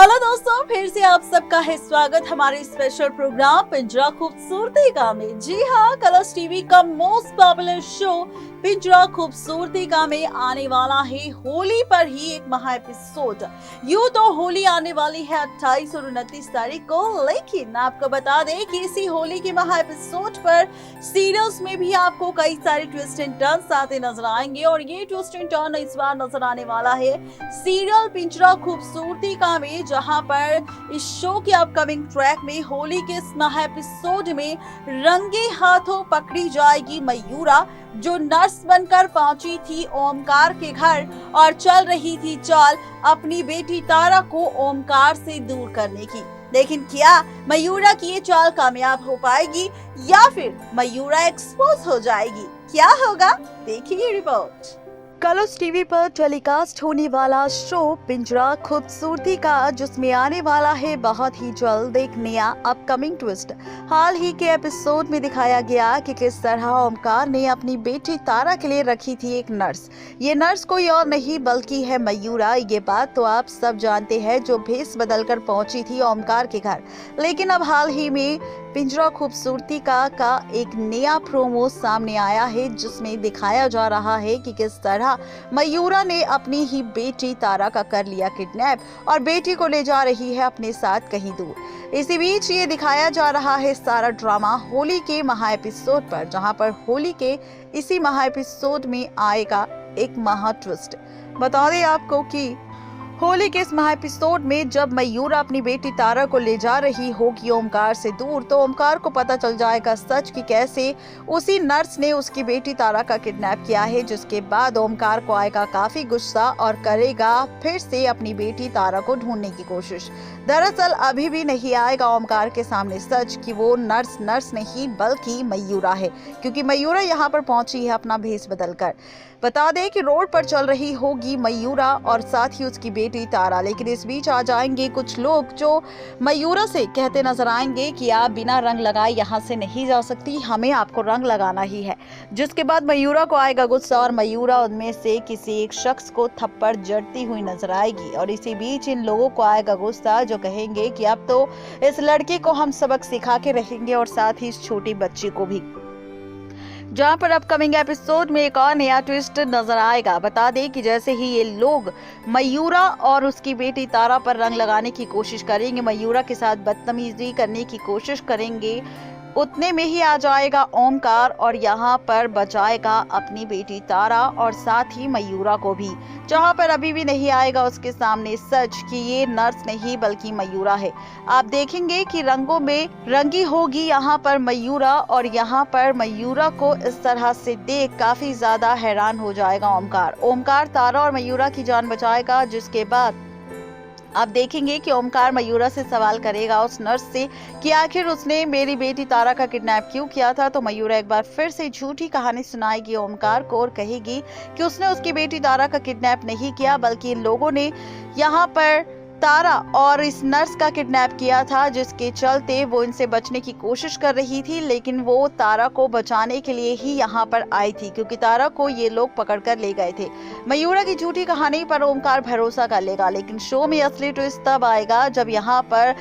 Hello दोस्तों, फिर से आप सबका है स्वागत हमारे स्पेशल प्रोग्राम पिंजरा खूबसूरती का में। जी हाँ, कलर्स टीवी का मोस्ट पॉपुलर शो पिंजरा खूबसूरती का में आने वाला है होली पर ही एक महा एपिसोड। यूं तो होली आने वाली है 28 और 29 तारीख को, लेकिन आपको बता दें कि इसी होली के महा एपिसोड पर सीरियल्स में भी आपको कई सारे ट्विस्ट एंड टर्न्स आते नजर आएंगे और ये ट्विस्ट एंड टर्न इस बार नजर आने वाला है सीरियल पिंजरा खूबसूरती का में, जहां पर इस शो के अपकमिंग ट्रैक में होली के इस महा एपिसोड में रंगे हाथों पकड़ी जाएगी मयूरा, जो नर्स बनकर पहुंची थी ओमकार के घर और चल रही थी चाल अपनी बेटी तारा को ओमकार से दूर करने की। लेकिन क्या मयूरा की ये चाल कामयाब हो पाएगी या फिर मयूरा एक्सपोज हो जाएगी? क्या होगा, देखिए रिपोर्ट। कलर्स टीवी पर टेलीकास्ट होने वाला शो पिंजरा खूबसूरती का, जिसमें आने वाला है बहुत ही जल्द एक नया अपकमिंग ट्विस्ट। हाल ही के एपिसोड में दिखाया गया कि किस तरह ओमकार ने अपनी बेटी तारा के लिए रखी थी एक नर्स। ये नर्स कोई और नहीं बल्कि है मयूरा। ये बात तो आप सब जानते हैं, जो भेष बदलकर पहुंची थी ओमकार के घर। लेकिन अब हाल ही में पिंजरा खूबसूरती का एक नया प्रोमो सामने आया है, जिसमें दिखाया जा रहा है कि किस तरह मयूरा ने अपनी ही बेटी तारा का कर लिया किडनैप और बेटी को ले जा रही है अपने साथ कहीं दूर। इसी बीच ये दिखाया जा रहा है सारा ड्रामा होली के महा एपिसोड पर, जहां पर होली के इसी महा एपिसोड में आएगा एक महा ट्विस्ट। बता दें आपको कि होली के इस महा एपिसोड में जब मयूरा अपनी बेटी तारा को ले जा रही होगी ओमकार से दूर, तो ओमकार को पता चल जाएगा सच कि कैसे उसी नर्स ने उसकी बेटी तारा का किडनैप किया है। जिसके बाद ओमकार को आएगा काफी गुस्सा और करेगा फिर से अपनी बेटी तारा को ढूंढने की कोशिश। दरअसल अभी भी नहीं आएगा ओमकार के सामने सच कि वो नर्स नहीं बल्कि मयूरा है, क्योंकि मयूरा यहाँ पर पहुंची है अपना भेष बदलकर। बता दें कि रोड पर चल रही होगी मयूरा और साथ ही उसकी बेटी तारा। लेकिन इस बीच आ जाएंगे कुछ लोग जो मयूरा से कहते नजर आएंगे कि आप बिना रंग लगाए यहाँ से नहीं जा सकती, हमें आपको रंग लगाना ही है। जिसके बाद मयूरा को आएगा गुस्सा और मयूरा उनमें से किसी एक शख्स को थप्पड़ जड़ती हुई नजर आएगी। और इसी बीच इन लोगों को आएगा गुस्सा, जो कहेंगे कि अब तो इस लड़के को हम सबक सिखा के रहेंगे और साथ ही इस छोटी बच्ची को भी। जहां पर अपकमिंग एपिसोड में एक और नया ट्विस्ट नजर आएगा। बता दें कि जैसे ही ये लोग मयूरा और उसकी बेटी तारा पर रंग लगाने की कोशिश करेंगे, मयूरा के साथ बदतमीजी करने की कोशिश करेंगे, उतने में ही आ जाएगा ओमकार और यहाँ पर बचाएगा अपनी बेटी तारा और साथ ही मयूरा को भी। जहाँ पर अभी भी नहीं आएगा उसके सामने सच कि ये नर्स नहीं बल्कि मयूरा है। आप देखेंगे कि रंगों में रंगी होगी यहाँ पर मयूरा और यहाँ पर मयूरा को इस तरह से देख काफी ज्यादा हैरान हो जाएगा ओमकार तारा और मयूरा की जान बचाएगा। जिसके बाद आप देखेंगे कि ओमकार मयूरा से सवाल करेगा उस नर्स से कि आखिर उसने मेरी बेटी तारा का किडनैप क्यों किया था। तो मयूरा एक बार फिर से झूठी कहानी सुनाएगी ओमकार को और कहेगी कि उसने उसकी बेटी तारा का किडनैप नहीं किया, बल्कि इन लोगों ने यहाँ पर तारा और इस नर्स का किडनैप किया था, जिसके चलते वो इनसे बचने की कोशिश कर रही थी। लेकिन वो तारा को बचाने के लिए ही यहाँ पर आई थी, क्योंकि तारा को ये लोग पकड़कर ले गए थे। मयूरा की झूठी कहानी पर ओमकार भरोसा कर लेगा, लेकिन शो में असली ट्विस्ट तब आएगा जब यहाँ पर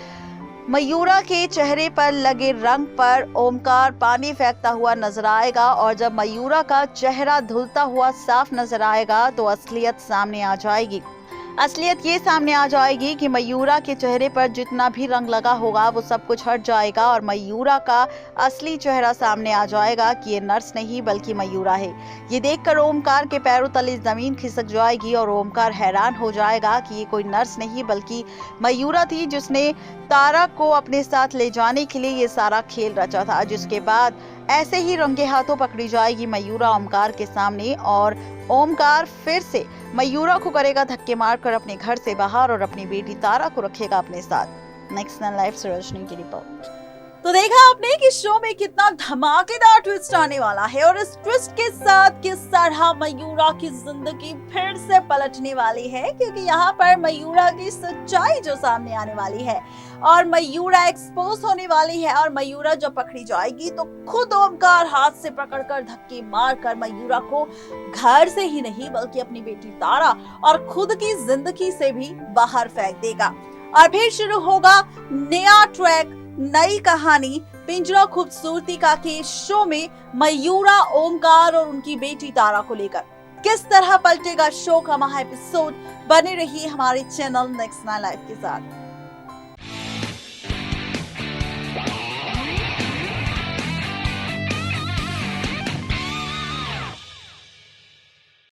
मयूरा के चेहरे पर लगे रंग पर ओमकार पानी फेंकता हुआ नजर आएगा। और जब मयूरा का चेहरा धुलता हुआ साफ नजर आएगा तो असलियत सामने आ जाएगी। असलियत ये सामने आ जाएगी कि मयूरा के चेहरे पर जितना भी रंग लगा होगा वो सब कुछ हट जाएगा और मयूरा का असली चेहरा सामने आ जाएगा कि ये नर्स नहीं बल्कि मयूरा है। ये देखकर ओमकार के पैरों तले जमीन खिसक जाएगी और ओमकार हैरान हो जाएगा कि ये कोई नर्स नहीं बल्कि मयूरा थी, जिसने तारा को अपने साथ ले जाने के लिए ये सारा खेल रचा था। जिसके बाद ऐसे ही रंगे हाथों पकड़ी जाएगी मयूरा ओमकार के सामने और ओमकार फिर से मयूरा को करेगा धक्के मारकर अपने घर से बाहर और अपनी बेटी तारा को रखेगा अपने साथ। नेक्स्ट लाइफ से रजनी की रिपोर्ट। तो देखा आपने कि शो में कितना धमाकेदार ट्विस्ट आने वाला है और इस ट्विस्ट के साथ किस तरह मयूरा की जिंदगी फिर से पलटने वाली है, क्योंकि यहाँ पर मयूरा की सच्चाई जो सामने आने वाली है और मयूरा एक्सपोज होने वाली है। और मयूरा जब पकड़ी जाएगी तो खुद ओमकार हाथ से पकड़कर धक्के मारकर मयूरा को घर से ही नहीं बल्कि अपनी बेटी तारा और खुद की जिंदगी से भी बाहर फेंक देगा। और फिर शुरू होगा नया ट्रैक, नई कहानी पिंजरा खूबसूरती का के शो में मयूरा, ओमकार और उनकी बेटी तारा को लेकर। किस तरह पलटेगा शो का महा एपिसोड, बने रहिए हमारे चैनल नेक्स्ट नाइन लाइव के साथ।